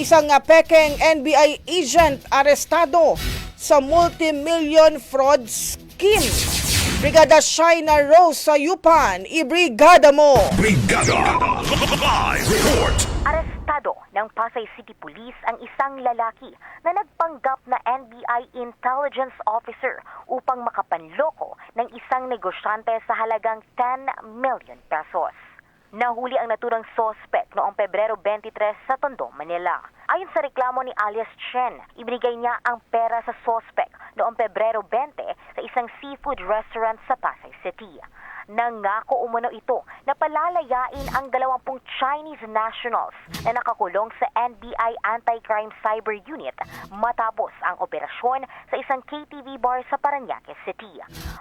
Isang pekeng NBI agent arestado sa multi-million fraud scheme. Brigada Shaina Rose sa Yupan, ibrigada mo! Brigada Live Report. Arestado ng Pasay City Police ang isang lalaki na nagpanggap na NBI Intelligence Officer upang makapanloko ng isang negosyante sa halagang 10 million pesos. Nahuli ang naturang sospek noong Pebrero 23 sa Tondo, Manila. Ayon sa reklamo ni alias Chen, ibinigay niya ang pera sa sospek noong Pebrero 20 sa isang seafood restaurant sa Pasay City. Nangako umano ito na palalayain ang 20 Chinese nationals na nakakulong sa NBI Anti-Crime Cyber Unit matapos ang operasyon sa isang KTV bar sa Parañaque City.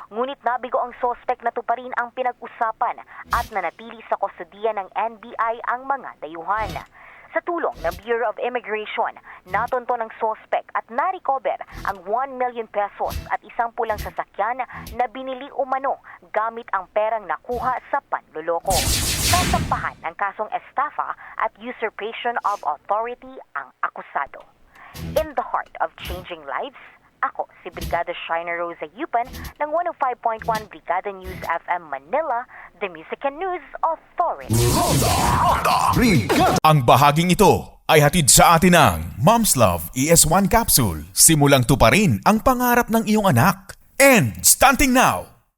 Ngunit nabigo ang sospek na tuparin ang pinag-usapan at nanatili sa kustodiya ng NBI ang mga dayuhan. Sa tulong ng Bureau of Immigration, natunto ng sospek at na-recover ang 1 million pesos at isang pulang sasakyan na binili umano gamit ang perang nakuha sa panloloko. Sasampahan ng kasong estafa at usurpation of authority ang akusado. In the heart of changing lives, ako si Brigada Shaina Rose Yupan ng 105.1 Brigada News FM Manila, the Music and News Authority. Ronda Brigada. Ang bahaging ito ay hatid sa atin ng Mom's Love ES1 Capsule. Simulang tuparin ang pangarap ng iyong anak. And starting now,